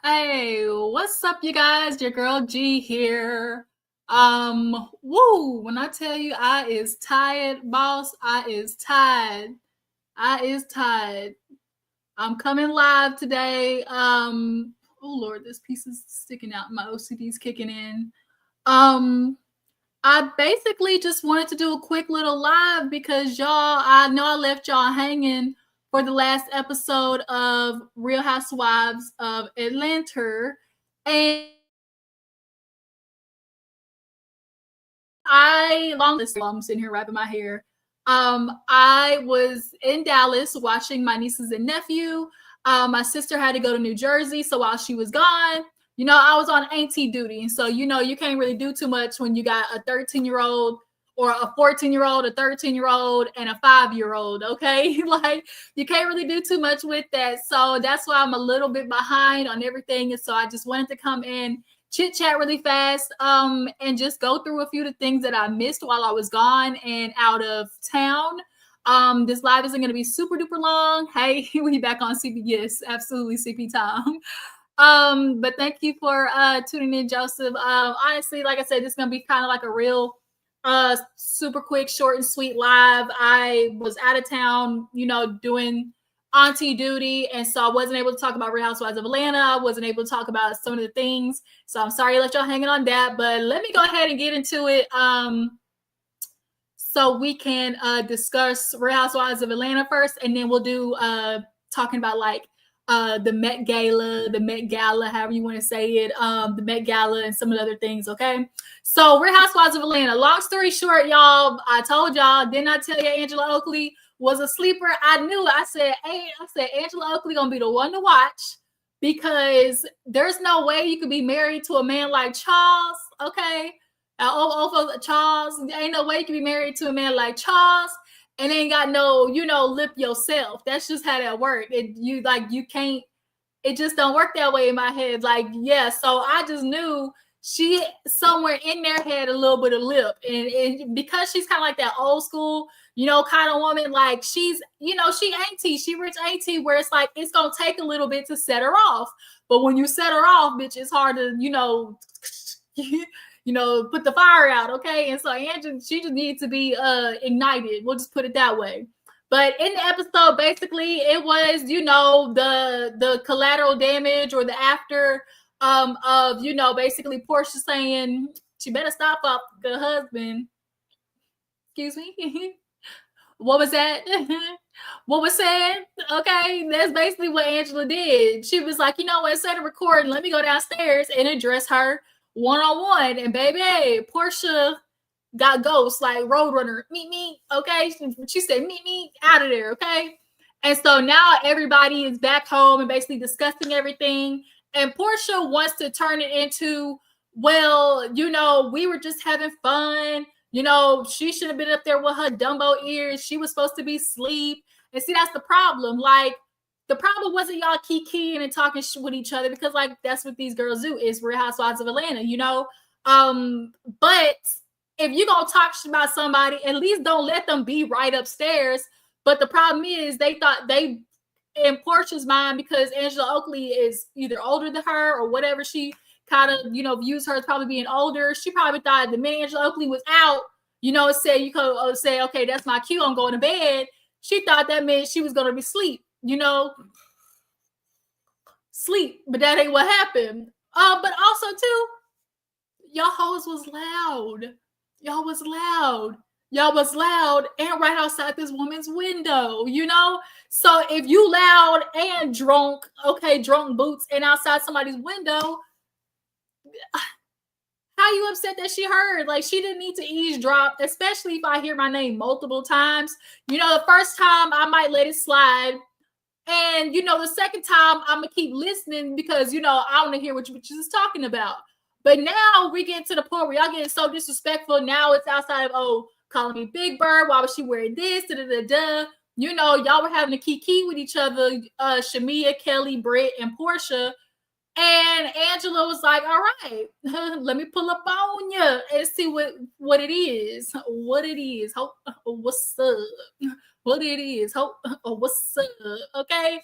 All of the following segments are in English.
Hey, what's up, you guys? Your girl G here. When I tell you I is tired, boss, I is tired. I is tired. I'm coming live today. Oh Lord, this piece is sticking out. My OCD's kicking in. Um, I basically just wanted to do a quick little live because I know I left y'all hanging for the last episode of Real Housewives of Atlanta. And I'm sitting here wrapping my hair. I was in Dallas watching my nieces and nephew. My sister had to go to New Jersey, so while she was gone, I was on auntie duty. So, you can't really do too much when you got a 13-year-old or a 14-year-old, a 13-year-old, and a 5-year-old. Okay. Like, you can't really do too much with that. So that's why I'm a little bit behind on everything. And so I just wanted to come in, chit chat really fast, and just go through a few of the things that I missed while I was gone and out of town. This live isn't going to be super duper long. Hey, we back on CP. Yes, absolutely CP time. But thank you for tuning in, Joseph. Honestly, like I said, this is gonna be kind of like a real super quick, short and sweet live. I was out of town, doing auntie duty, and so I wasn't able to talk about Real Housewives of Atlanta. I wasn't able to talk about some of the things. So I'm sorry to let y'all hanging on that, but let me go ahead and get into it. So we can discuss Real Housewives of Atlanta first, and then we'll do talking about like the Met Gala, however you want to say it, the Met Gala and some of the other things, okay? So Real Housewives of Atlanta. Long story short, y'all, I told y'all, didn't I tell you Angela Oakley was a sleeper? I knew it. I said Angela Oakley gonna be the one to watch because there's no way you could be married to a man like Charles, okay? Charles, ain't no way you can be married to a man like Charles and ain't got no, lip yourself. That's just how that works. You can't, it just don't work that way in my head. Like, yeah, so I just knew she somewhere in there had a little bit of lip. And because she's kind of like that old school, kind of woman, like she's, she rich auntie where it's like, it's going to take a little bit to set her off. But when you set her off, bitch, it's hard to, put the fire out, okay? And so Angela, she just needs to be ignited. We'll just put it that way. But in the episode, basically, it was, the collateral damage or the after of, basically Porsha saying she better stop up the husband. Excuse me. What was that? What was said? Okay, that's basically what Angela did. She was like, instead of recording, let me go downstairs and address her one-on-one. And baby, Porsha got ghosts like Roadrunner. Meet me, okay? She said, meet me out of there, okay? And so now everybody is back home and basically discussing everything. And Porsha wants to turn it into, well, we were just having fun. She should have been up there with her Dumbo ears. She was supposed to be asleep. And see, that's the problem. Like, the problem wasn't y'all kikiing and talking with each other because, like, that's what these girls do. Is Real Housewives of Atlanta, But if you're gonna talk about somebody, at least don't let them be right upstairs. But the problem is they thought they, in Porsha's mind, because Angela Oakley is either older than her or whatever, she kind of, views her as probably being older. She probably thought the minute Angela Oakley was out, it said you could say, okay, that's my cue, I'm going to bed. She thought that meant she was gonna be asleep, sleep, but that ain't what happened. But also too, y'all hoes was loud. Y'all was loud. Y'all was loud and right outside this woman's window, So if you loud and drunk, okay, drunk boots and outside somebody's window, how you upset that she heard? Like, she didn't need to eavesdrop, especially if I hear my name multiple times. The first time I might let it slide. And, the second time I'm going to keep listening because, I want to hear what you're just talking about. But now we get to the point where y'all getting so disrespectful. Now it's outside of, calling me Big Bird. Why was she wearing this? Da-da-da-da. Y'all were having a kiki with each other, Shamia, Kelly, Britt, and Porsha. And Angela was like, all right, let me pull up on you and see what it is. What it is. What's up? What it is. What's up? Okay.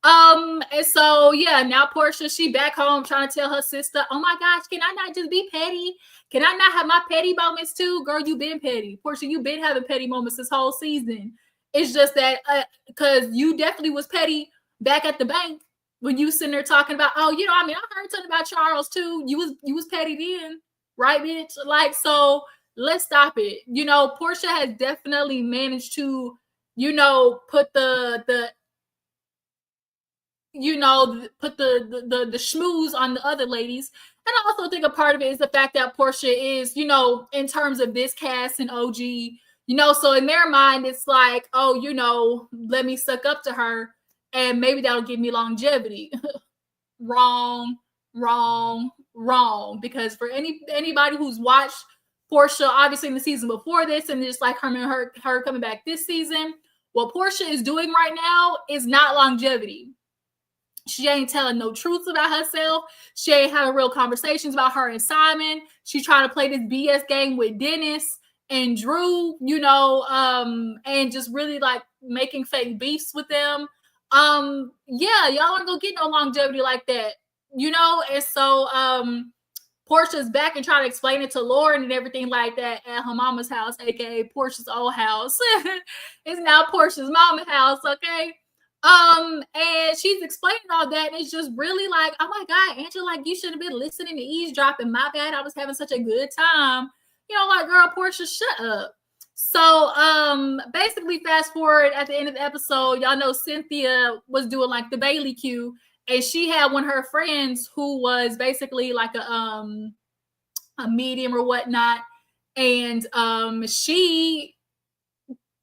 And so yeah, now Porsha, she back home trying to tell her sister, oh my gosh, can I not just be petty? Can I not have my petty moments too? Girl, you been petty. Porsha, you been having petty moments this whole season. It's just that because you definitely was petty back at the bank when you sitting there talking about, oh, I mean, I heard something about Charles too. You was petty then, right, bitch? Like, so let's stop it. Porsha has definitely managed to, put put the schmooze on the other ladies. And I also think a part of it is the fact that Porsha is, in terms of this cast and OG, so in their mind, it's like, oh, let me suck up to her and maybe that'll give me longevity. Wrong, wrong, wrong. Because for anybody who's watched Porsha, obviously in the season before this, and just like her coming back this season, what Porsha is doing right now is not longevity. She ain't telling no truths about herself. She ain't having real conversations about her and Simon. She's trying to play this BS game with Dennis and Drew, and just really like making fake beefs with them. Yeah, y'all aren't gonna get no longevity like that, and so Porsha's back and trying to explain it to Lauren and everything like that at her mama's house, aka Porsha's old house. It's now Porsha's mama's house, okay? And she's explaining all that, and it's just really like, oh my God, Angela, like you should have been listening to eavesdropping. My bad, I was having such a good time. Like, girl, Porsha, shut up. So basically fast forward at the end of the episode, y'all know Cynthia was doing like the Bailey cue, and she had one of her friends who was basically like a medium or whatnot, and she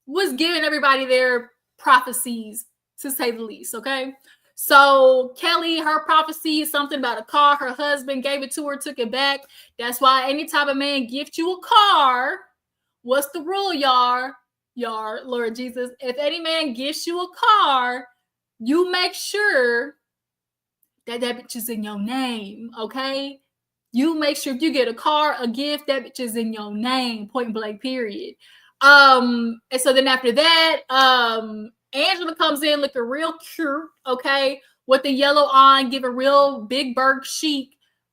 was giving everybody their prophecies, to say the least. Okay, so Kelly, her prophecy is something about a car. Her husband gave it to her, took it back. That's why any type of man gift you a car, what's the rule, y'all? Lord Jesus, if any man gifts you a car, you make sure that bitch is in your name, okay? You make sure if you get a car, a gift, that bitch is in your name, point blank, period. And so then after that, Angela comes in looking real cute, okay, with the yellow on, give a real big Berg chic.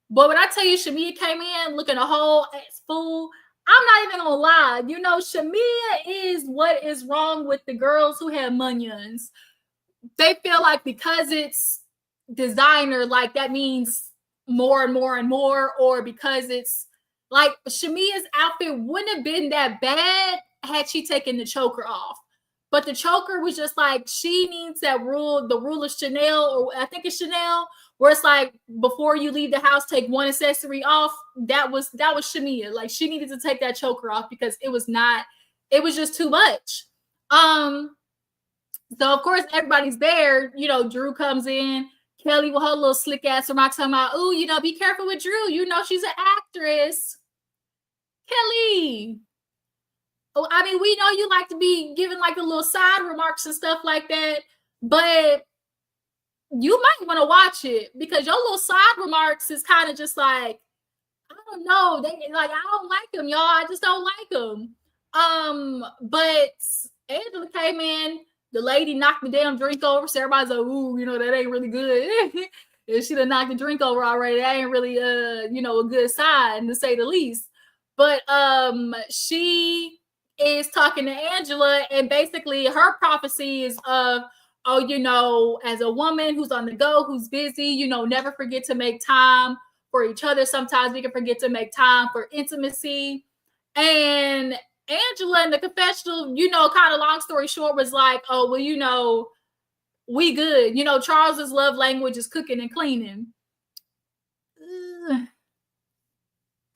But when I tell you Shamia came in looking a whole ass fool, I'm not even gonna lie. Shamia is what is wrong with the girls who have munions. They feel like because it's designer, like that means more and more and more, or because it's like Shamia's outfit wouldn't have been that bad had she taken the choker off. But the choker was just like, she needs that rule, the rule of Chanel, or I think it's Chanel, where it's like before you leave the house, take one accessory off. That was Shamia. Like, she needed to take that choker off because it was just too much. So of course everybody's there. Drew comes in. Kelly with her little slick ass remarks talking about, oh, be careful with Drew. She's an actress. Kelly. Oh, I mean, we know you like to be giving like the little side remarks and stuff like that, but you might want to watch it because your little side remarks is kind of just like, I don't know. I don't like them, y'all. I just don't like them. But Angela came in. The lady knocked the damn drink over. So everybody's like, ooh, that ain't really good. If she done knocked the drink over already, that ain't really a good sign, to say the least. But she is talking to Angela, and basically her prophecy is of, as a woman who's on the go, who's busy, never forget to make time for each other. Sometimes we can forget to make time for intimacy. And Angela in the confessional, kind of long story short, was like, oh, well, we good. Charles's love language is cooking and cleaning.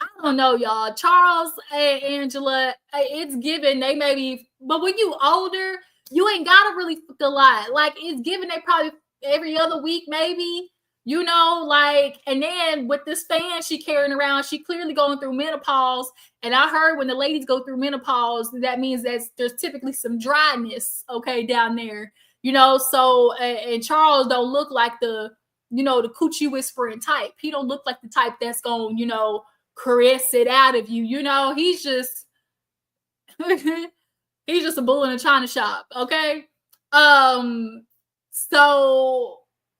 I don't know, y'all. Charles and Angela, it's given they maybe, but when you older, you ain't gotta really fuck a lot. Like, it's given they probably every other week, maybe. And then with this fan she carrying around, she clearly going through menopause. And I heard when the ladies go through menopause, that means that there's typically some dryness, okay, down there. So and Charles don't look like the the coochie whispering type. He don't look like the type that's going, caress it out of you. He's just he's just a bull in a china shop, okay? So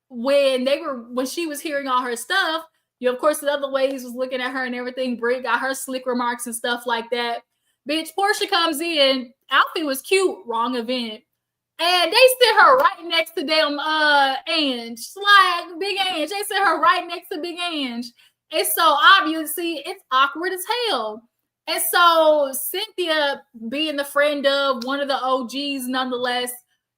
when she was hearing all her stuff, you of course the other ladies was looking at her and everything. Brit got her slick remarks and stuff like that. Bitch, Porsha comes in, outfit was cute, wrong event. And they sit her right next to them Ange. Like Big Ange. They sit her right next to Big Ange. And so obviously it's awkward as hell. And so Cynthia, being the friend of one of the OGs nonetheless,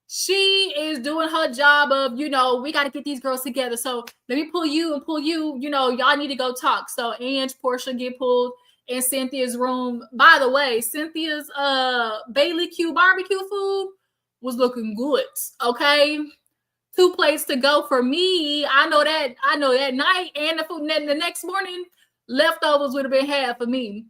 she is doing her job of, we got to get these girls together. So let me pull you and pull you, y'all need to go talk. So Ange, Porsha get pulled in Cynthia's room. By the way, Cynthia's Bailey Q barbecue food was looking good. Okay. 2 plates to go for me. I know that night and the food the next morning, leftovers would have been half for me.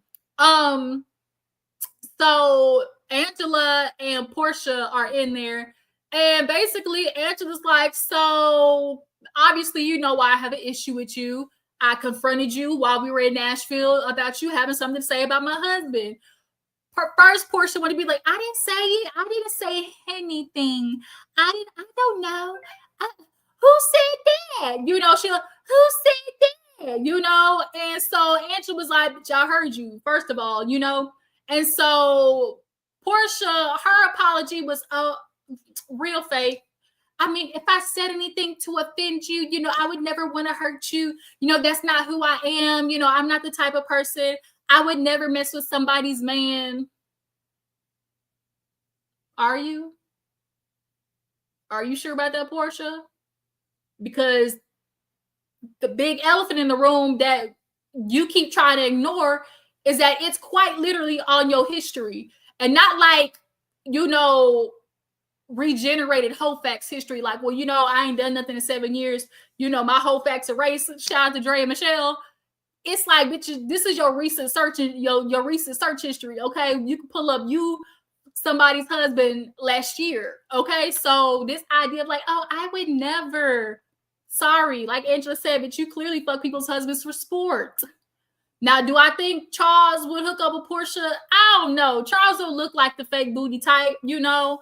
So Angela and Porsha are in there. And basically Angela's like, so obviously you know why I have an issue with you. I confronted you while we were in Nashville about you having something to say about my husband. First Porsha want to be like, I didn't say it. I didn't say anything. I don't know. Who said that? She like, who said that? And so Angela was like, y'all heard you, first of all, And so Porsha, her apology was real fake. I mean, if I said anything to offend you, I would never want to hurt you. That's not who I am. I'm not the type of person. I would never mess with somebody's man. Are you? Are you sure about that, Porsha? Because the big elephant in the room that you keep trying to ignore is that it's quite literally on your history. And not like, regenerated Houphou's history. Like, well, I ain't done nothing in 7 years. My Houphou's erased. Shout out to Dre and Michelle. It's like, bitch, this is your recent search, your recent search history. Okay, you can pull up somebody's husband last year. Okay, so this idea of like, oh, I would never. Sorry, like Angela said, but you clearly fuck people's husbands for sport. Now, do I think Charles would hook up with Porsha? I don't know. Charles will look like the fake booty type, He don't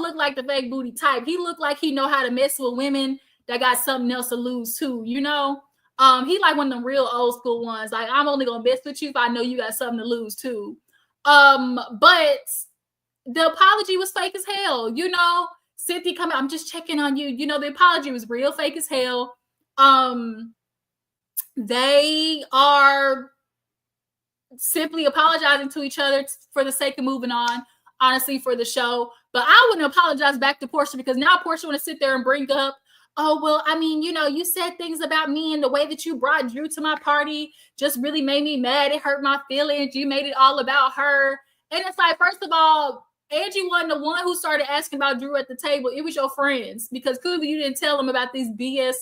look like the fake booty type. He look like he know how to mess with women that got something else to lose too, He like one of them real old school ones. Like, I'm only gonna mess with you if I know you got something to lose too. But the apology was fake as hell, Cynthia coming, I'm just checking on you. The apology was real fake as hell. They are simply apologizing to each other for the sake of moving on, honestly, for the show. But I wouldn't apologize back to Porsha, because now Porsha want to sit there and bring up, oh, well, I mean, you said things about me, and the way that you brought Drew to my party just really made me mad. It hurt my feelings. You made it all about her. And it's like, first of all, Angie wasn't the one who started asking about Drew at the table. It was your friends, because clearly you didn't tell them about this BS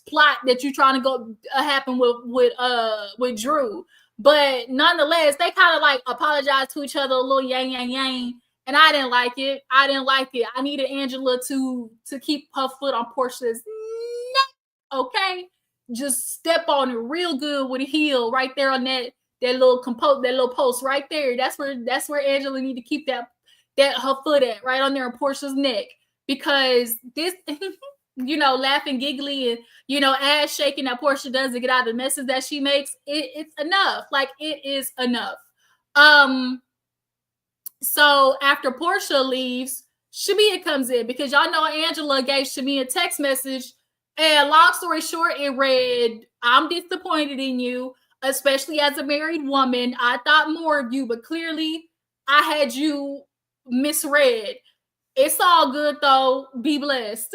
plot that you're trying to go happen with Drew. But nonetheless, they kind of like apologized to each other, a little yang, yang, yang. And I didn't like it. I needed Angela to keep her foot on Portia's neck. Okay. Just step on it real good with a heel right there on that little post right there. That's where Angela need to keep that her foot at, right on there on Portia's neck. Because this, laughing giggly and, ass shaking that Porsha does to get out of the messes that she makes, it's enough. Like, it is enough. So after Porsha leaves, Shamia comes in, because y'all know Angela gave Shamia a text message. And long story short, it read, I'm disappointed in you, especially as a married woman. I thought more of you, but clearly I had you misread. It's all good though. Be blessed.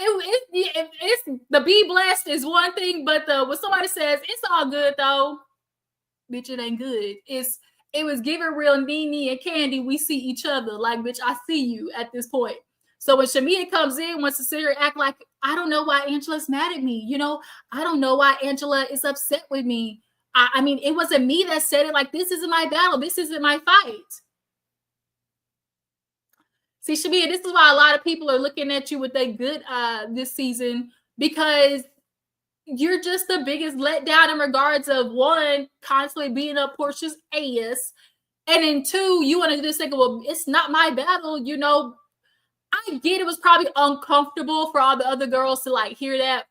It's the be blessed is one thing, but when somebody says it's all good though, bitch, it ain't good. It was giving real Nene and Candy. We see each other. Like, bitch, I see you at this point. So when Shamia comes in, wants to sit here and act like, I don't know why Angela's mad at me. I don't know why Angela is upset with me. I mean, it wasn't me that said it. Like, this isn't my battle. This isn't my fight. See, Shamia, this is why a lot of people are looking at you with a good this season, because you're just the biggest letdown in regards of, one, constantly beating up Portia's ass, and then two, you want to just think, well, it's not my battle, I get it was probably uncomfortable for all the other girls to like hear that.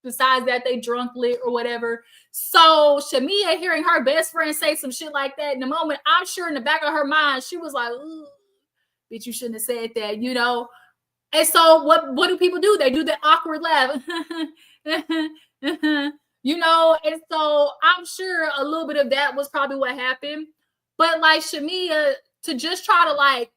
Besides that, they drunk lit or whatever. So Shamia hearing her best friend say some shit like that in the moment, I'm sure in the back of her mind, she was like, ooh, bitch, you shouldn't have said that, you know? And so what do people do? They do the awkward laugh. You know, and so I'm sure a little bit of that was probably what happened. But like Shamia, to just try to like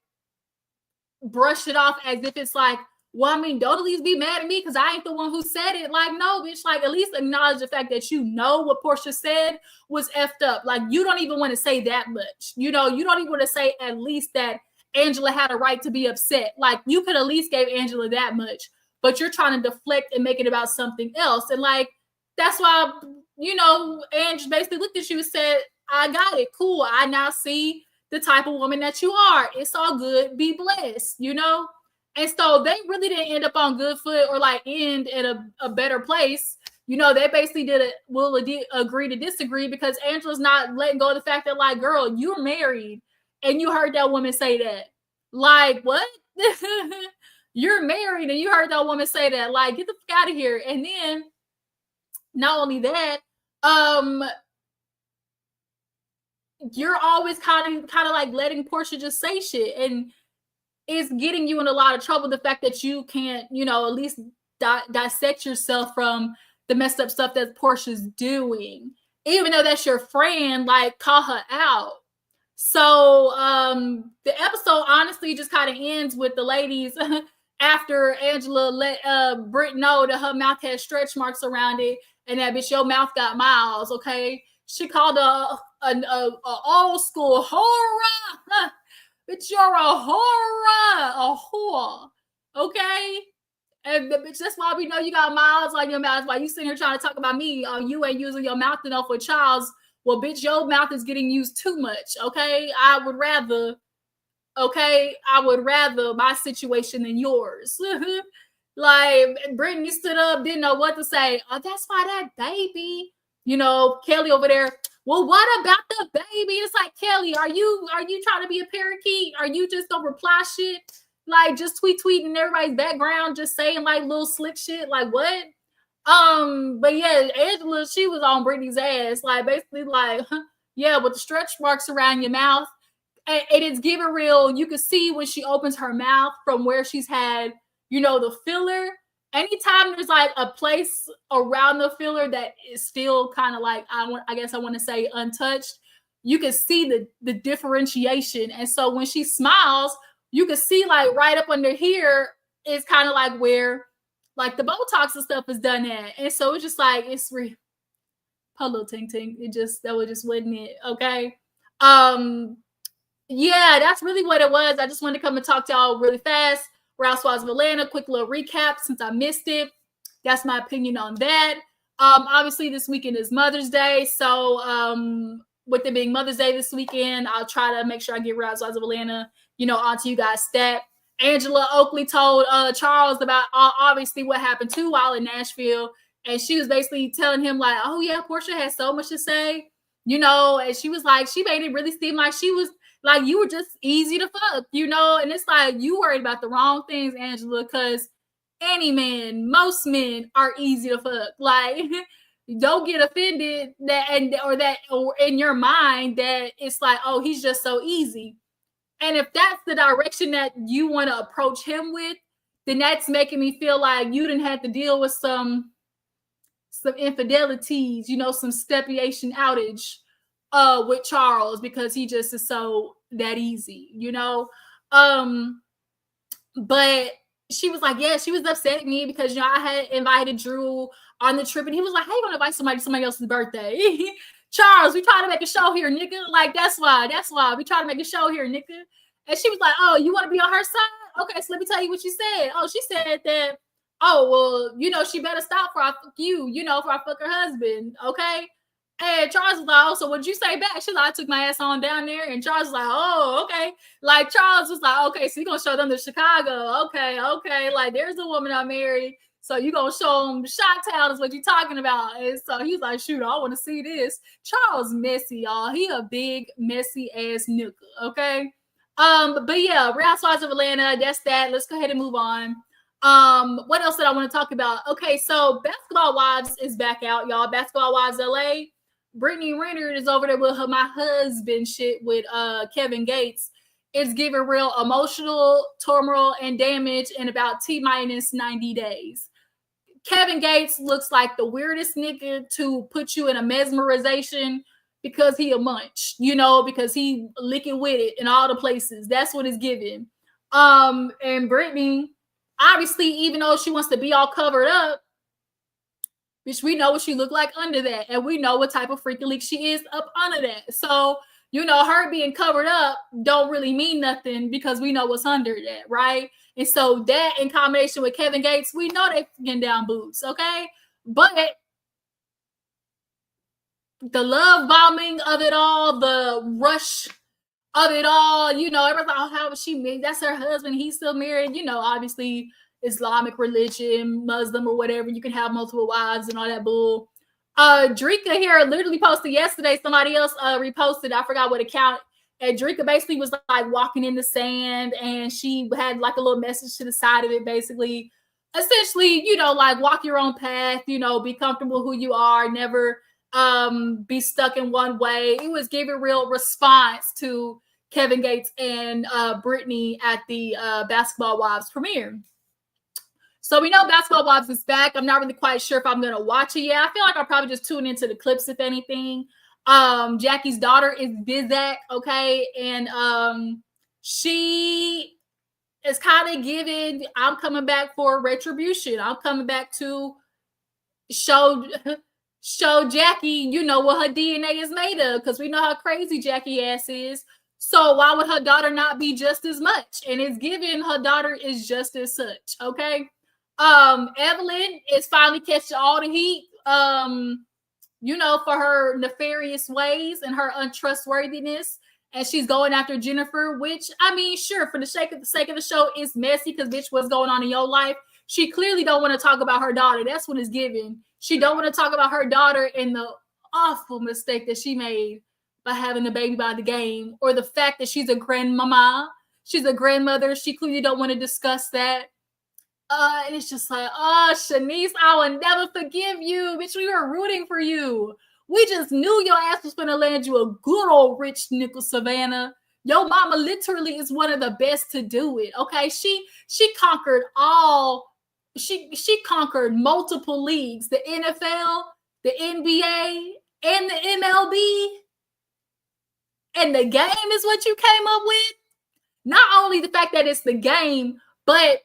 brush it off as if it's like, well, I mean, don't at least be mad at me because I ain't the one who said it. Like, no, bitch, like at least acknowledge the fact that you know what Porsha said was effed up. Like, you don't even want to say that much. You know, you don't even want to say at least that Angela had a right to be upset. Like, you could at least give Angela that much, but you're trying to deflect and make it about something else. And like, that's why, you know, Ange basically looked at you and said, I got it. Cool. I now see the type of woman that you are. It's all good. Be blessed, you know? And so they really didn't end up on good foot or like end in a better place. You know, they basically will agree to disagree because Angela's not letting go of the fact that, like, girl, you're married and you heard that woman say that. Like, what? You're married and you heard that woman say that. Like, get the fuck out of here. And then not only that, you're always kind of like letting Porsha just say shit, and it's getting you in a lot of trouble. The fact that you can't, you know, at least dissect yourself from the messed up stuff that Porsha's doing, even though that's your friend. Like, call her out. So the episode honestly just kind of ends with the ladies after Angela let Britt know that her mouth had stretch marks around it and that bitch, your mouth got miles. Okay, she called her an old school horror. Bitch, you're a horror, a whore. Okay? And bitch, that's why we know you got miles on your mouth. Why you sitting here trying to talk about me? You ain't using your mouth enough with Charles. Well, bitch, your mouth is getting used too much. Okay? I would rather my situation than yours. Like, Brittany stood up, didn't know what to say. Oh, that's why that baby. You know, Kelly over there. Well, what about the baby? It's like, Kelly, are you trying to be a parakeet? Are you just gonna reply shit? Like, just tweeting in everybody's background, just saying like little slick shit? Like, what? But yeah, Angela, she was on Brittany's ass, like basically like, yeah, with the stretch marks around your mouth. And it's giving real. You can see when she opens her mouth from where she's had, you know, the filler. Anytime there's like a place around the filler that is still kind of like, I guess I want to say untouched, you can see the differentiation. And so when she smiles, you can see like right up under here is kind of like where like the Botox and stuff is done at. And so it's just like, it's hello ting ting. That was just wasn't it. Okay. Yeah, that's really what it was. I just wanted to come and talk to y'all really fast. Housewives of Atlanta, quick little recap since I missed it. That's my opinion on that. Obviously, this weekend is Mother's Day. So with it being Mother's Day this weekend, I'll try to make sure I get Housewives of Atlanta, you know, onto you guys stat. Angela Oakley told Charles about obviously what happened too while in Nashville. And she was basically telling him like, oh yeah, Porsha has so much to say, you know, and she was like, she made it really seem like she was like, you were just easy to fuck, you know? And it's like, you worried about the wrong things, Angela, because any man, most men are easy to fuck. Like, don't get offended or in your mind that it's like, oh, he's just so easy. And if that's the direction that you want to approach him with, then that's making me feel like you didn't have to deal with some infidelities, you know, some stepulation outage with Charles because he just is so that easy, you know. But she was like, yeah, she was upset at me because, you know, I had invited Drew on the trip and he was like, how you gonna invite somebody to somebody else's birthday? Charles, we trying to make a show here, nigga. Like, that's why we trying to make a show here, nigga. And she was like, oh, you want to be on her side? Okay, so let me tell you what she said. Oh, she said that, oh, well, you know, she better stop for I fuck you, you know, for I fuck her husband, okay? And Charles was like, oh, so what'd you say back? She's like, I took my ass on down there. And Charles was like, oh, okay. Like, Charles was like, okay, so you're going to show them to Chicago. Okay. Like, there's a woman I married. So you're going to show them Chi-Town is what you're talking about. And so he's like, shoot, I want to see this. Charles messy, y'all. He a big, messy ass nigga, okay? But yeah, Real Housewives of Atlanta, that's that. Let's go ahead and move on. What else did I want to talk about? Okay, so Basketball Wives is back out, y'all. Basketball Wives LA. Brittany Renner is over there with her my husband shit with Kevin Gates. It's giving real emotional turmoil and damage in about T-minus 90 days. Kevin Gates looks like the weirdest nigga to put you in a mesmerization because he a munch, because he licking with it in all the places. That's what it's giving. And Brittany, obviously, even though she wants to be all covered up, which we know what she looked like under that, and we know what type of freaky leak she is up under that. So, her being covered up don't really mean nothing because we know what's under that, right? And so that in combination with Kevin Gates, we know they getting down boots, okay? But the love bombing of it all, the rush of it all, everyone's like, oh, how was she married? That's her husband. He's still married. Obviously Islamic religion, Muslim or whatever. You can have multiple wives and all that bull. Drika here literally posted yesterday. Somebody else reposted. I forgot what account. And Drika basically was like walking in the sand, and she had like a little message to the side of it, basically, essentially, like walk your own path. Be comfortable who you are. Never be stuck in one way. It was giving real response to Kevin Gates and Brittany at the Basketball Wives premiere. So we know Basketball Wives is back. I'm not really quite sure if I'm going to watch it yet. I feel like I'll probably just tune into the clips, if anything. Jackie's daughter is Bizak, okay? And she is kind of giving, I'm coming back for retribution. I'm coming back to show Jackie, what her DNA is made of, because we know how crazy Jackie ass is. So why would her daughter not be just as much? And it's given her daughter is just as such, okay? Evelyn is finally catching all the heat, for her nefarious ways and her untrustworthiness. And she's going after Jennifer, which, I mean, sure, for the sake of the show, it's messy because, bitch, what's going on in your life? She clearly don't want to talk about her daughter. That's what it's giving. She don't want to talk about her daughter and the awful mistake that she made by having the baby by the game, or the fact that she's a grandmama. She's a grandmother. She clearly don't want to discuss that. And it's just like, oh, Shanice, I will never forgive you. Bitch, we were rooting for you. We just knew your ass was going to land you a good old rich nickel, Savannah. Your mama literally is one of the best to do it, okay? She conquered she conquered multiple leagues, the NFL, the NBA, and the MLB. And the game is what you came up with. Not only the fact that it's the game, but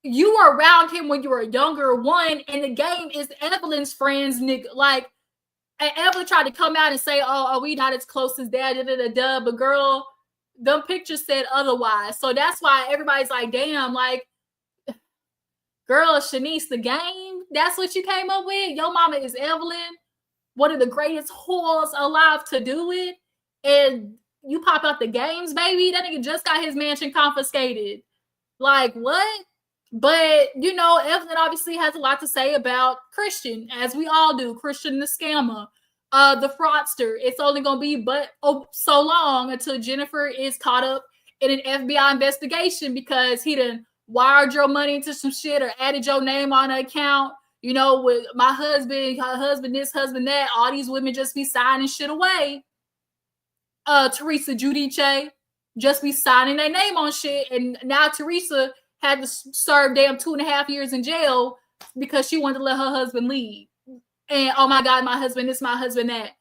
you were around him when you were younger, one, and the game is Evelyn's friends, nigga. Like, and Evelyn tried to come out and say, oh, are we not as close as that? But girl, them pictures said otherwise. So that's why everybody's like, damn, like, girl, Shanice, the game, that's what you came up with? Your mama is Evelyn, one of the greatest whores alive to do it. And you pop out the games, baby? That nigga just got his mansion confiscated. Like, what? But, Evelyn obviously has a lot to say about Christian, as we all do. Christian the scammer, the fraudster. It's only going to be so long until Jennifer is caught up in an FBI investigation because he done wired your money into some shit or added your name on an account. With my husband, her husband, this husband, that. All these women just be signing shit away. Teresa Giudice just be signing their name on shit. And now Teresa had to serve damn 2.5 years in jail because she wanted to let her husband leave. And oh my God, my husband this, my husband that.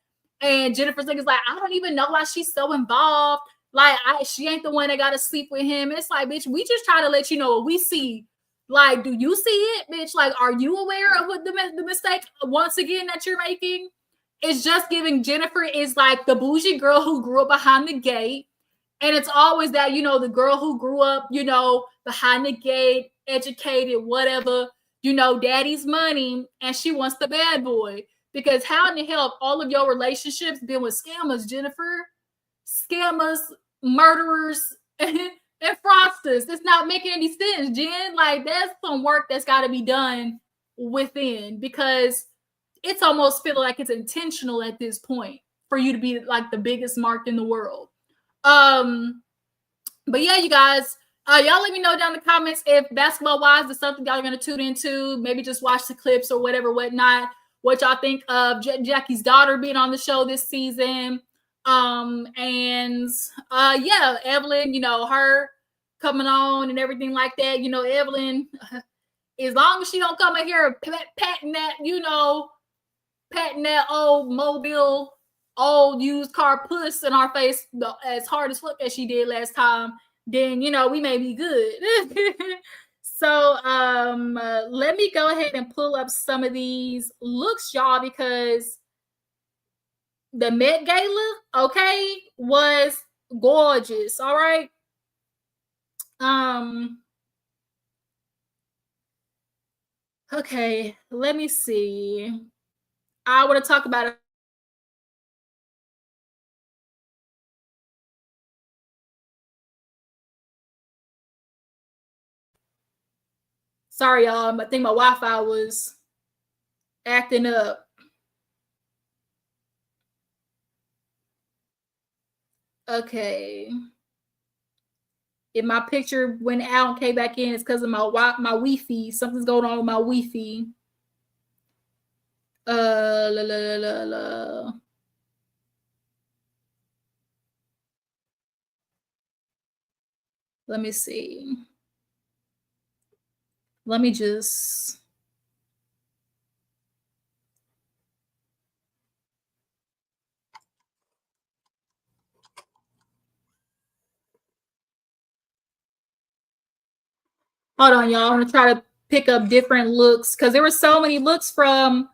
And Jennifer's like, I don't even know why she's so involved. Like, she ain't the one that got to sleep with him. It's like, bitch, we just try to let you know what we see. Like, do you see it, bitch? Like, are you aware of what the mistake once again that you're making? It's just giving Jennifer is like the bougie girl who grew up behind the gate. And it's always that, the girl who grew up, behind the gate, educated, whatever, daddy's money, and she wants the bad boy. Because how in the hell have all of your relationships been with scammers, Jennifer? Scammers, murderers, and fraudsters. It's not making any sense, Jen. Like, there's some work that's got to be done within, because it's almost feeling like it's intentional at this point for you to be like the biggest mark in the world. But yeah, you guys, y'all let me know down in the comments if basketball wise is something y'all are gonna tune into. Maybe just watch the clips or whatever, whatnot. What y'all think of Jackie's daughter being on the show this season? And yeah, Evelyn, her coming on and everything like that. Evelyn, as long as she don't come in here patting that old mobile, old used car puss in our face as hard as fuck as she did last time, then we may be good. So let me go ahead and pull up some of these looks, y'all, because the Met Gala, okay, was gorgeous. All right. Okay, let me see. I want to talk about it. Sorry, y'all. I think my Wi-Fi was acting up. Okay. If my picture went out and came back in, it's because of my Wi-Fi. Something's going on with my Wi-Fi. La, la, la, la, la. Let me see. Let me just. Hold on, y'all. I'm gonna try to pick up different looks because there were so many looks from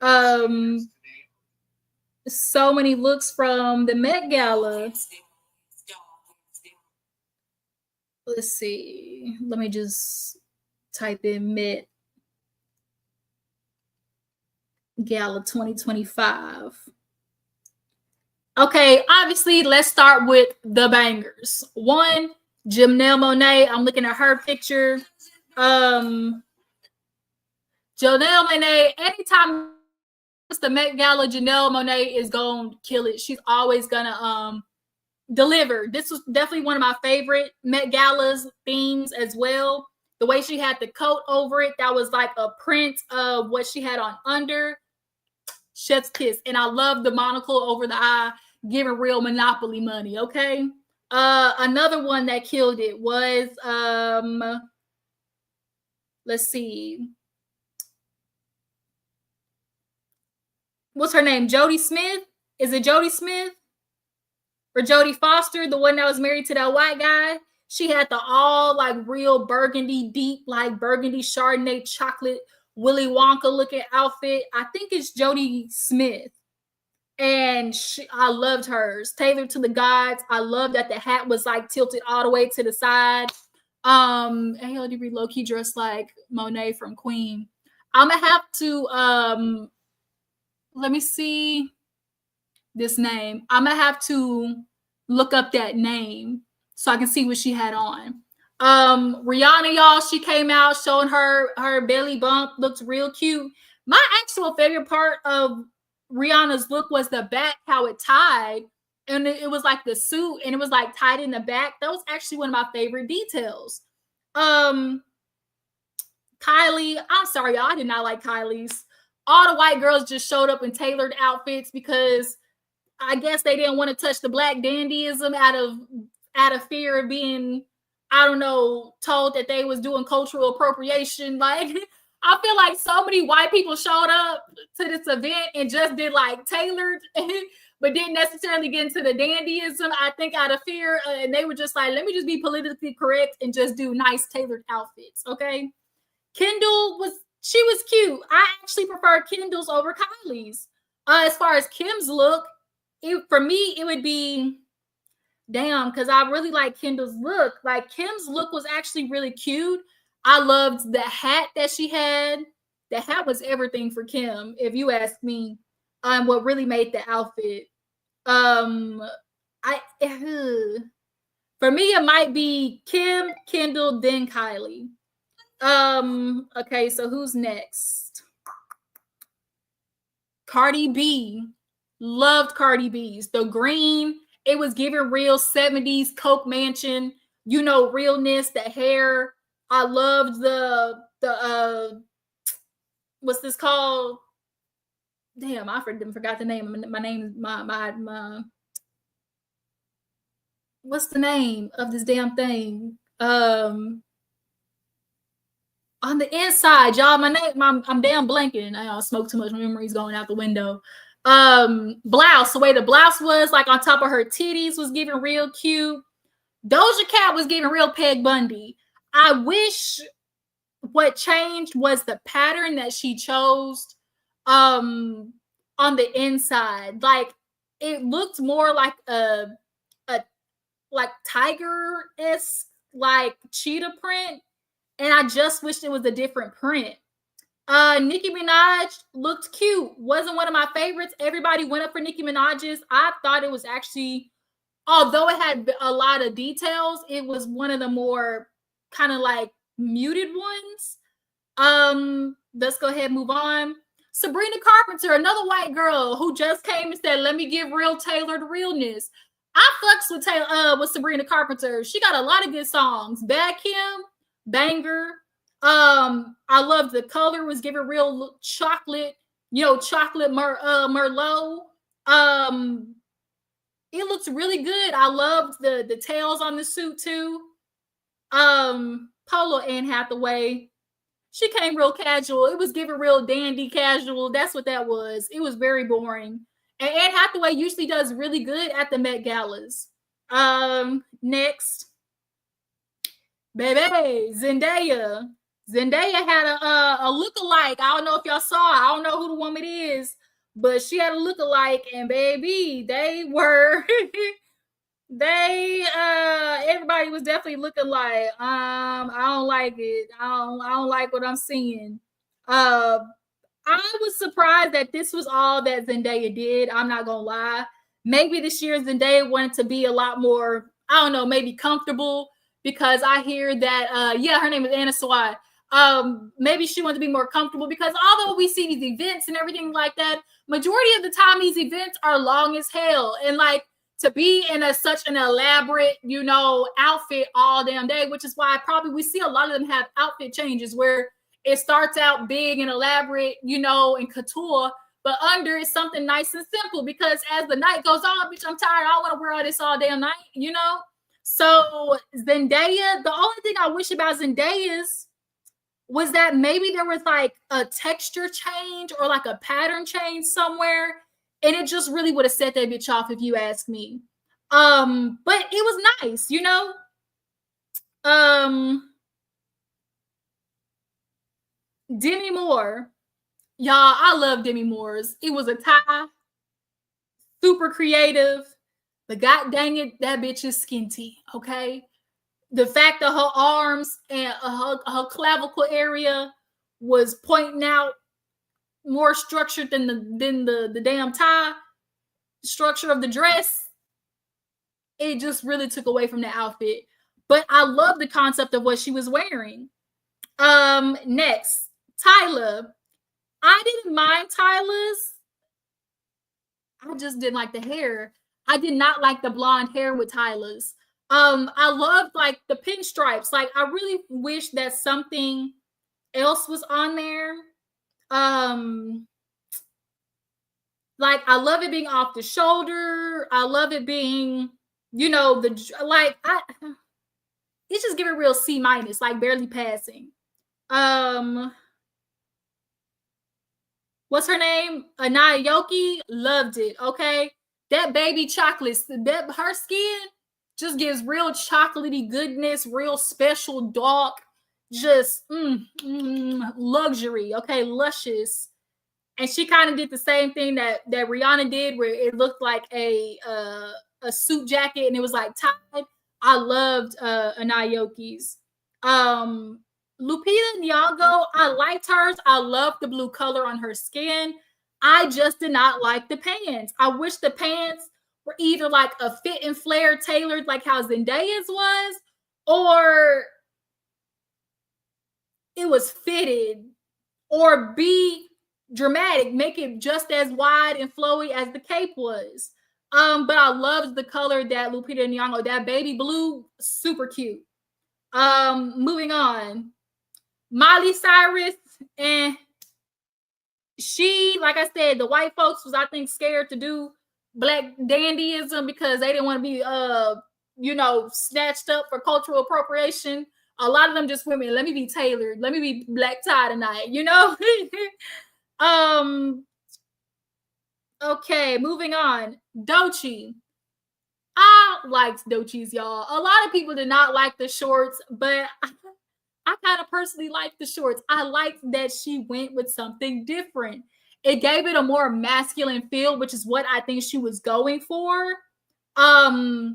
the Met Gala. Let's see. Let me just type in Met Gala 2025. Okay, obviously, let's start with the bangers. One, Janelle Monáe. I'm looking at her picture. Janelle Monáe, anytime it's the Met Gala, Janelle Monáe is going to kill it. She's always going to deliver. This was definitely one of my favorite Met Gala's themes as well. The way she had the coat over it, that was like a print of what she had on under. Chef's kiss. And I love the monocle over the eye, giving real Monopoly money. Okay. Another one that killed it was let's see. What's her name? Jodie Smith? Is it Jodie Smith? Or Jodie Foster, the one that was married to that white guy? She had the all like real burgundy, deep, like burgundy Chardonnay chocolate Willy Wonka looking outfit. I think it's Jodie Smith. And I loved hers. Tailored to the gods. I love that the hat was like tilted all the way to the side. ALDB low key dressed like Monet from Queen. I'm gonna have to let me see this name. I'm gonna have to look up that name so I can see what she had on. Rihanna, y'all, she came out showing her belly bump, looked real cute. My actual favorite part of Rihanna's look was the back, how it tied, and it was like the suit, and it was like tied in the back. That was actually one of my favorite details. Kylie, I'm sorry, y'all, I did not like Kylie's. All the white girls just showed up in tailored outfits because I guess they didn't want to touch the black dandyism out of fear of being, I don't know, told that they was doing cultural appropriation. Like, I feel like so many white people showed up to this event and just did like tailored, but didn't necessarily get into the dandyism. I think out of fear, and they were just like, let me just be politically correct and just do nice tailored outfits. Okay, Kendall was cute. I actually prefer Kendall's over Kylie's. As far as Kim's look, for me, it would be damn, because I really like Kendall's look. Like Kim's look was actually really cute. I loved the hat that she had. The hat was everything for Kim, if you ask me. What really made the outfit. For me, it might be Kim, Kendall, then Kylie. Okay, so who's next? Cardi B. Loved Cardi B's. The green, it was giving real 70s Coke Mansion realness, the hair. I loved the what's this called? Damn, I forgot the name. My name, my what's the name of this damn thing? On the inside, y'all. My name, I'm damn blanking. I smoke too much. My memory's going out the window. Blouse. The way the blouse was, like on top of her titties, was giving real cute. Doja Cat was giving real Peg Bundy. I wish what changed was the pattern that she chose on the inside. Like it looked more like a like tiger-esque, like cheetah print, and I just wished it was a different print. Nicki Minaj looked cute. Wasn't one of my favorites. Everybody went up for Nicki Minaj's. I thought it was actually, although it had a lot of details, it was one of the more kind of like muted ones. Let's go ahead and move on. Sabrina Carpenter, another white girl who just came and said, "Let me give real Taylor the realness." I fucks with with Sabrina Carpenter. She got a lot of good songs. Bad Kim, banger. I love the color, was giving real chocolate, chocolate Merlot. It looks really good. I loved the tails on the suit too. Polo Anne Hathaway. She came real casual. It was giving real dandy casual. That's what that was. It was very boring. And Anne Hathaway usually does really good at the Met Galas. Next. Baby, Zendaya. Zendaya had a look-alike. I don't know if y'all saw. I don't know who the woman is, but she had a look-alike, and baby, they were everybody was definitely looking like I don't like it. I don't like what I'm seeing. I was surprised that this was all that Zendaya did. I'm not gonna lie. Maybe this year Zendaya wanted to be a lot more, I don't know, maybe comfortable, because I hear that her name is Anna Sawai. Maybe she wanted to be more comfortable, because although we see these events and everything like that, majority of the time these events are long as hell, and like to be in such an elaborate, outfit all damn day, which is why probably we see a lot of them have outfit changes where it starts out big and elaborate, and couture, but under is something nice and simple, because as the night goes on, bitch, I'm tired. I don't want to wear all this all damn night, So Zendaya, the only thing I wish about Zendaya's was that maybe there was like a texture change or like a pattern change somewhere, and it just really would have set that bitch off, if you ask me. But it was nice, Demi Moore. Y'all, I love Demi Moore's. It was a tie. Super creative. But god dang it, that bitch is skinty, okay? The fact that her arms and her clavicle area was pointing out more structured than the damn tie structure of the dress, it just really took away from the outfit. But I love the concept of what she was wearing. Next, Tyla. I didn't mind Tyla's. I just didn't like the hair. I did not like the blonde hair with Tyla's. I loved like the pinstripes. Like I really wish that something else was on there. Like I love it being off the shoulder. I love it being, it's just giving real C-, like barely passing. What's her name? Anaya Yoki. Loved it. Okay. That baby chocolate, her skin just gives real chocolatey goodness, real special dark, just luxury. Okay. Luscious. And she kind of did the same thing that Rihanna did, where it looked like a suit jacket and it was like tied. I loved Anaya Yoki's. Lupita Nyong'o, I liked hers. I loved the blue color on her skin. I just did not like the pants. I wish the pants were either like a fit and flare tailored like how Zendaya's was, or it was fitted, or be dramatic, make it just as wide and flowy as the cape was. But I loved the color that Lupita Nyong'o, that baby blue, super cute. Moving on. Miley Cyrus, and she, like I said, the white folks was, I think, scared to do black dandyism because they didn't want to be snatched up for cultural appropriation. A lot of them just went, let me be tailored, let me be black tie tonight, Okay, moving on. Doechii. I liked Doechii's, y'all. A lot of people did not like the shorts, but I kind of personally like the shorts. I liked that she went with something different. It gave it a more masculine feel, which is what I think she was going for. I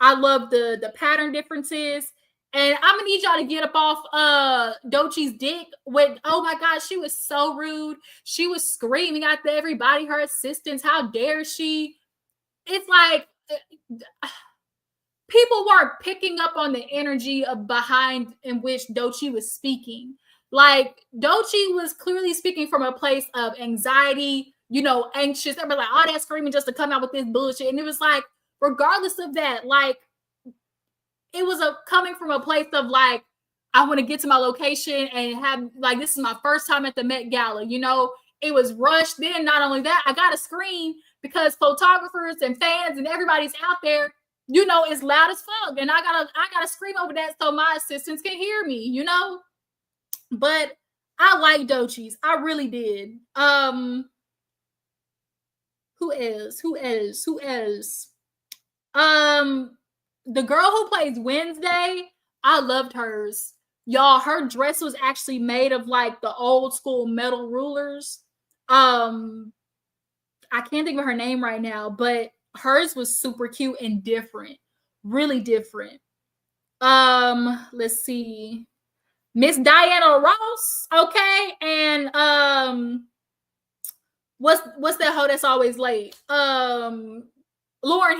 love the pattern differences. And I'm gonna need y'all to get up off Doechii's dick with, oh my god, she was so rude. She was screaming at everybody, her assistants. How dare she? It's like people weren't picking up on the energy of behind in which Doechii was speaking. Like Doechii was clearly speaking from a place of anxiety, anxious. Everybody like, oh, that screaming just to come out with this bullshit. And it was like, regardless of that, like it was coming from a place of like, I want to get to my location and have like, this is my first time at the Met Gala. It was rushed. Then not only that, I got a screen because photographers and fans and everybody's out there. It's loud as fuck, and I gotta scream over that so my assistants can hear me. But I like Doechii's. I really did. Who else? The girl who plays Wednesday, I loved hers. Y'all, her dress was actually made of like the old school metal rulers. I can't think of her name right now, but hers was super cute and different, really different. Let's see, Miss Diana Ross, okay, and what's that hoe that's always late? Lauryn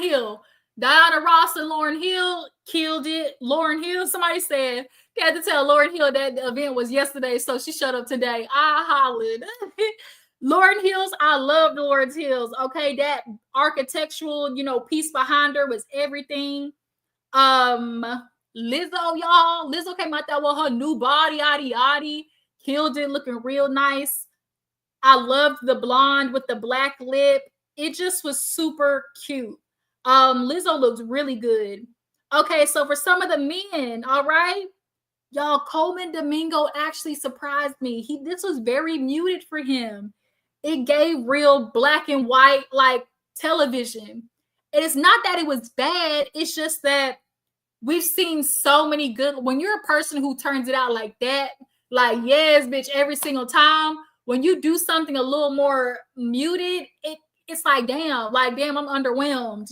Hill. Diana Ross and Lauryn Hill killed it. Lauryn Hill, somebody said they had to tell Lauryn Hill that the event was yesterday, so she shut up today. I hollered. Lauryn Hills, I loved Lauryn Hills. Okay, that architectural, piece behind her was everything. Lizzo, y'all. Lizzo came out there with her new body, yaddy, killed it, looking real nice. I loved the blonde with the black lip. It just was super cute. Lizzo looks really good. Okay, so for some of the men, all right, y'all, Coleman Domingo actually surprised me. This was very muted for him. It gave real black and white like television. And it's not that it was bad. It's just that we've seen so many good. When you're a person who turns it out like that, like yes, bitch, every single time. When you do something a little more muted, it's like damn, I'm underwhelmed.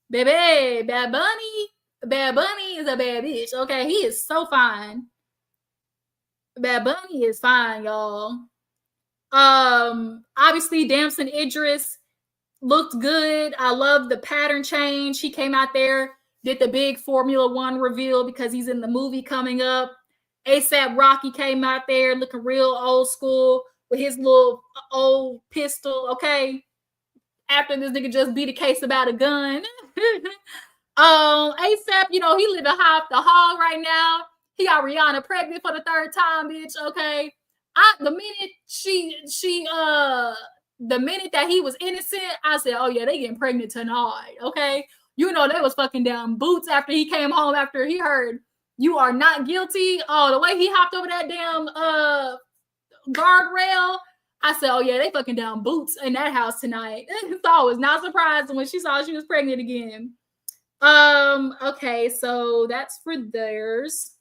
Baby, Bad Bunny is a bad bitch. Okay, he is so fine. Bad Bunny is fine, y'all. Obviously, Damson Idris looked good. I love the pattern change. He came out there, did the big Formula One reveal because he's in the movie coming up. ASAP Rocky came out there looking real old school with his little old pistol. Okay, after this nigga just beat a case about a gun. ASAP, he living high off the hog right now. He got Rihanna pregnant for the third time, bitch. Okay. The minute that he was innocent, I said, oh yeah, they getting pregnant tonight. Okay. They was fucking down boots after he came home after he heard you are not guilty. Oh, the way he hopped over that damn guardrail. I said, oh yeah, they fucking down boots in that house tonight. So I was not surprised when she saw she was pregnant again. Okay, so that's for theirs.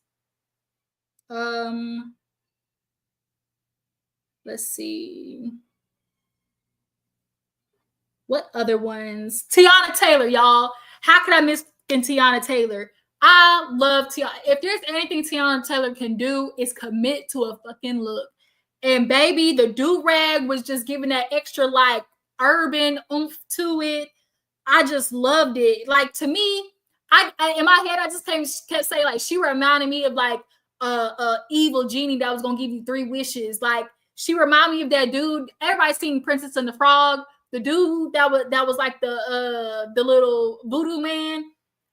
Let's see. What other ones? Tiana Taylor, y'all. How could I miss Tiana Taylor? I love Tiana. If there's anything Tiana Taylor can do, is commit to a fucking look. And baby, the do-rag was just giving that extra like urban oomph to it. I just loved it. Like to me, I in my head, I just kept saying like she reminded me of like a evil genie that was gonna give you 3 wishes. Like she reminded me of that dude. Everybody's seen Princess and the Frog. the dude that was like the little voodoo man.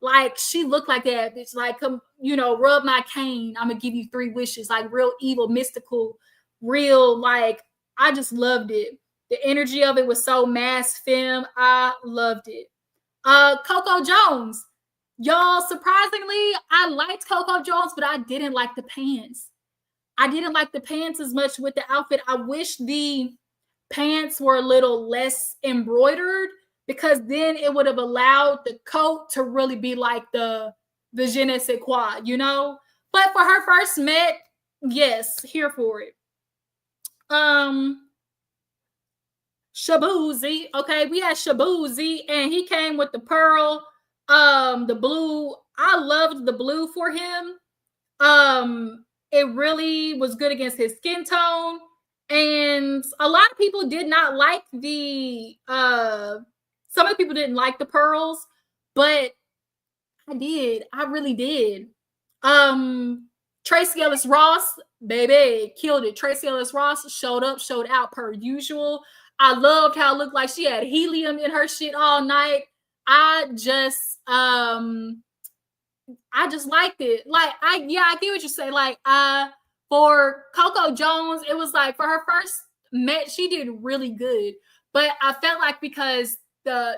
Like she looked like that. It's like, come, rub my cane. I'm gonna give you 3 wishes. Like real evil, mystical, real. Like I just loved it. The energy of it was so mass femme. I loved it. Coco Jones. Y'all, surprisingly, I liked Coco Jones, but I didn't like the pants. I didn't like the pants as much with the outfit. I wish the pants were a little less embroidered, because then it would have allowed the coat to really be like the je ne sais quoi, But for her first Met, yes, here for it. Shabuzi. Okay, we had Shabuzi, and he came with the pearl, the blue. I loved the blue for him. It really was good against his skin tone. And a lot of people did not like some of the people didn't like the pearls, but I did. I really did. Tracee Ellis Ross, baby, killed it. Tracee Ellis Ross showed up, showed out per usual. I loved how it looked like she had helium in her shit all night. I just liked it. Like, I get what you say. Like, for Coco Jones, it was like for her first Met, she did really good. But I felt like because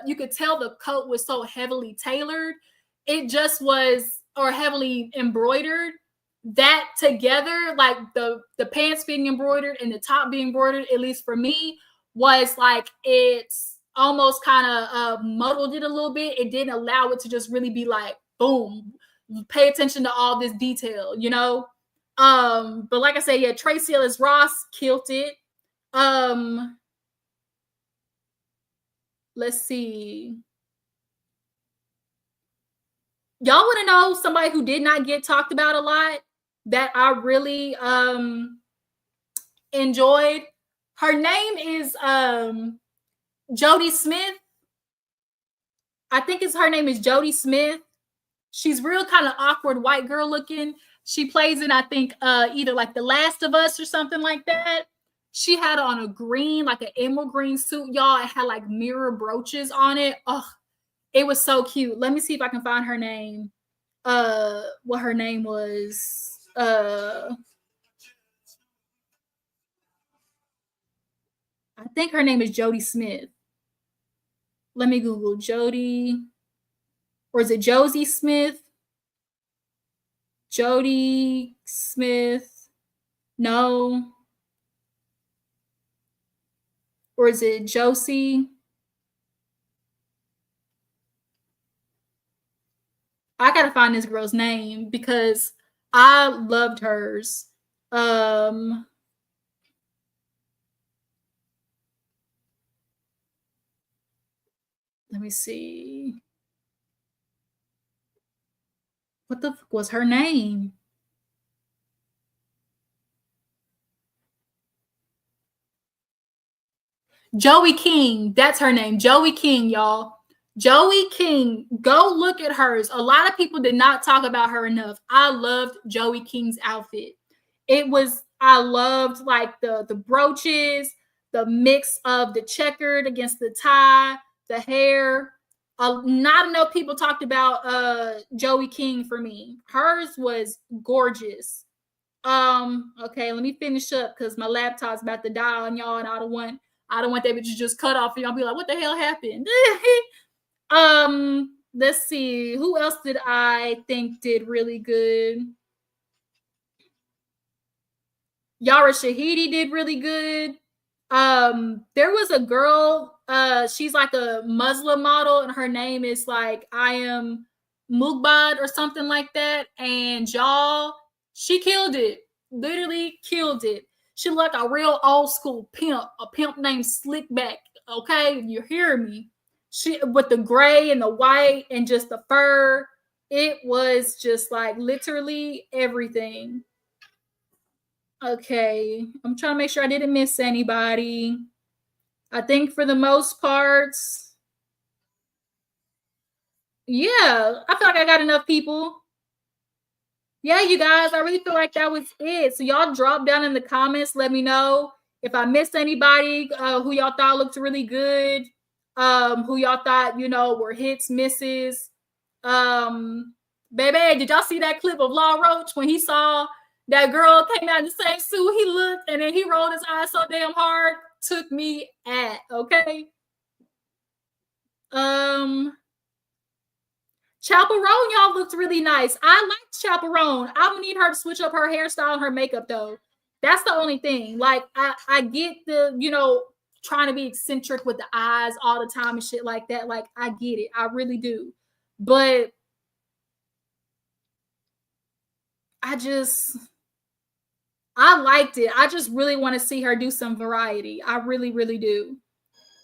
you could tell the coat was so heavily tailored, it just was, or heavily embroidered. That together, like the pants being embroidered and the top being embroidered, at least for me, was like it's almost kind of muddled it a little bit. It didn't allow it to just really be like, boom, pay attention to all this detail, But like I said, yeah, Tracee Ellis Ross killed it. Let's see. Y'all want to know somebody who did not get talked about a lot that I really enjoyed? Her name is Jodie Smith. I think her name is Jodie Smith. She's real kind of awkward white girl looking. She plays in, I think, either like The Last of Us or something like that. She had on a green, like an emerald green suit, y'all. It had like mirror brooches on it. Oh, it was so cute. Let me see if I can find her name. What her name was. I think her name is Jodie Smith. Let me Google Jodie. Or is it Josie Smith? Jodie Smith. No. Or is it Josie? I gotta find this girl's name because I loved hers. Let me see. What the fuck was her name? Joey King. That's her name. Joey King, y'all. Joey King. Go look at hers. A lot of people did not talk about her enough. I loved Joey King's outfit. I loved like the brooches, the mix of the checkered against the tie, the hair. Not enough people talked about Joey King for me. Hers was gorgeous. Okay, let me finish up because my laptop's about to die on y'all, and I don't want that bitch to just cut off and y'all be like, what the hell happened? Let's see. Who else did I think did really good? Yara Shahidi did really good. There was a girl, she's like a Muslim model, and her name is like I am Mugbad or something like that. And y'all, she killed it. Literally killed it. She looked like a real old school pimp, a pimp named Slickback. Okay, you hear me? She with the gray and the white and just the fur. It was just like literally everything. Okay, I'm trying to make sure I didn't miss anybody. I think for the most parts, yeah, I feel like I got enough people. Yeah, you guys, I really feel like that was it. So y'all drop down in the comments. Let me know if I missed anybody who y'all thought looked really good. who y'all thought, were hits, misses. Baby, did y'all see that clip of Law Roach when he saw that girl came out in the same suit? He looked and then he rolled his eyes so damn hard. Took me at, okay? Chaperone, y'all looked really nice. I liked Chaperone. I would need her to switch up her hairstyle and her makeup though. That's the only thing. Like I get the, trying to be eccentric with the eyes all the time and shit like that. Like I get it. I really do. But I liked it. I just really want to see her do some variety. I really, really do.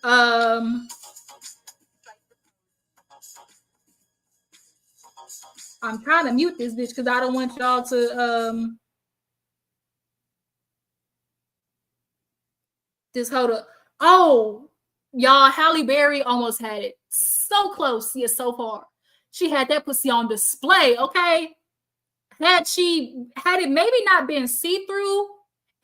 I'm trying to mute this bitch because I don't want y'all to just hold up. Oh, y'all, Halle Berry almost had it. So close, yet so far. She had that pussy on display, okay? Had it maybe not been see-through,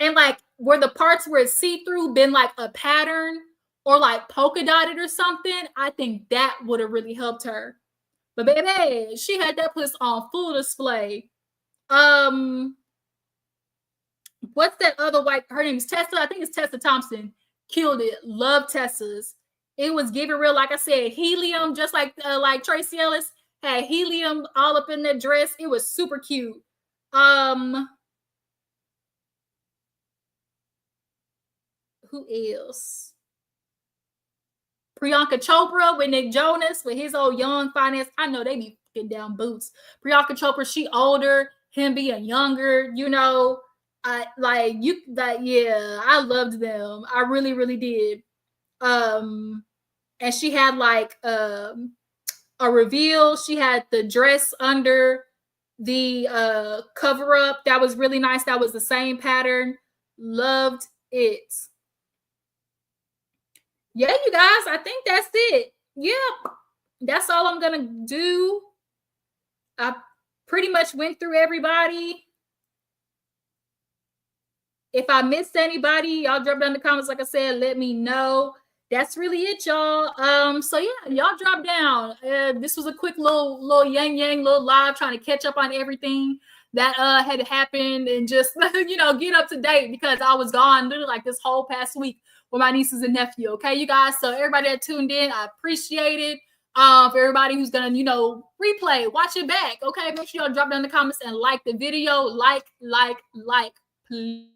and like where the parts where it's see-through been like a pattern or like polka dotted or something, I think that would have really helped her. But baby, she had that pussy on full display. What's that other white? Her name is Tessa. I think it's Tessa Thompson. Killed it. Love Tessa's. It was giving real, like I said, helium, just like Tracy Ellis had helium all up in that dress. It was super cute. Who else? Priyanka Chopra with Nick Jonas with his old young finance. I know they be fucking down boots. Priyanka Chopra, she older, him being younger, yeah, I loved them. I really, really did. And she had like a reveal. She had the dress under the cover up. That was really nice. That was the same pattern. Loved it. Yeah, you guys, I think that's it. Yeah, that's all I'm gonna do. I pretty much went through everybody. If I missed anybody, y'all drop down in the comments. Like I said, let me know. That's really it, y'all. So yeah, y'all drop down. This was a quick little yang little live, trying to catch up on everything that had happened and just get up to date because I was gone literally like this whole past week with my nieces and nephew. Okay, you guys. So everybody that tuned in, I appreciate it. For everybody who's gonna replay, watch it back. Okay, make sure y'all drop down in the comments and like the video. Like, please.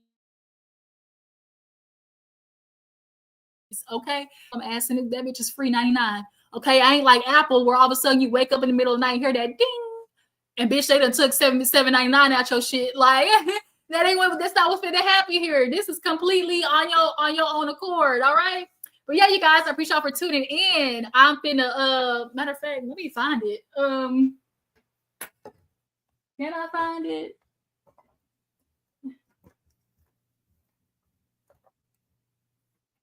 Okay, I'm asking if that bitch is free 99. Okay, I ain't like Apple where all of a sudden you wake up in the middle of the night and hear that ding, and bitch they done took $7.99 out your shit. Like that ain't what, that's not what's finna happen here. This is completely on your own accord. All right, but yeah, you guys, I appreciate y'all for tuning in. I'm finna matter of fact, let me find it. Can I find it?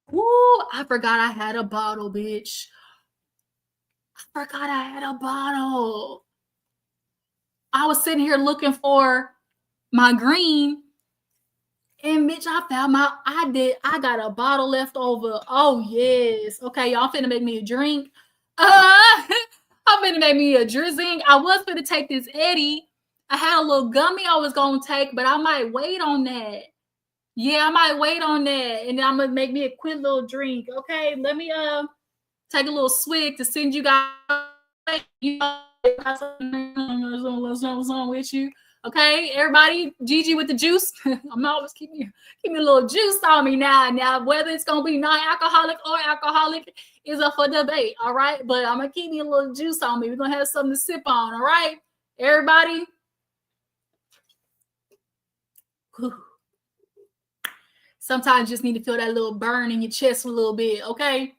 Woo, I forgot I had a bottle, bitch. I forgot I had a bottle. I was sitting here looking for my green, and bitch, I found I got a bottle left over. Oh, yes. Okay, y'all finna make me a drink. I'm finna make me a drizzling. I was finna take this Eddie. I had a little gummy I was gonna take, but I might wait on that. Yeah, I might wait on that, and then I'm gonna make me a quick little drink. Okay, let me take a little swig to send you guys. What's wrong with you? Okay, everybody, Gigi with the juice. I'm always keep me a little juice on me now. Now, whether it's gonna be non-alcoholic or alcoholic is up for debate. All right, but I'm gonna keep me a little juice on me. We're gonna have something to sip on. All right, everybody. Whew. Sometimes you just need to feel that little burn in your chest a little bit, okay?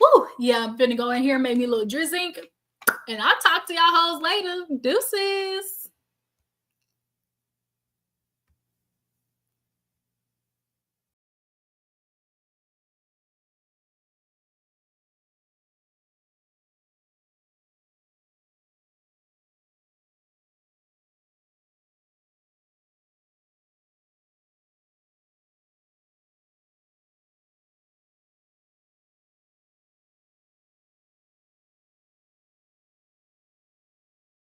Woo! Yeah, I'm gonna go in here and make me a little drizzling. And I'll talk to y'all hoes later. Deuces.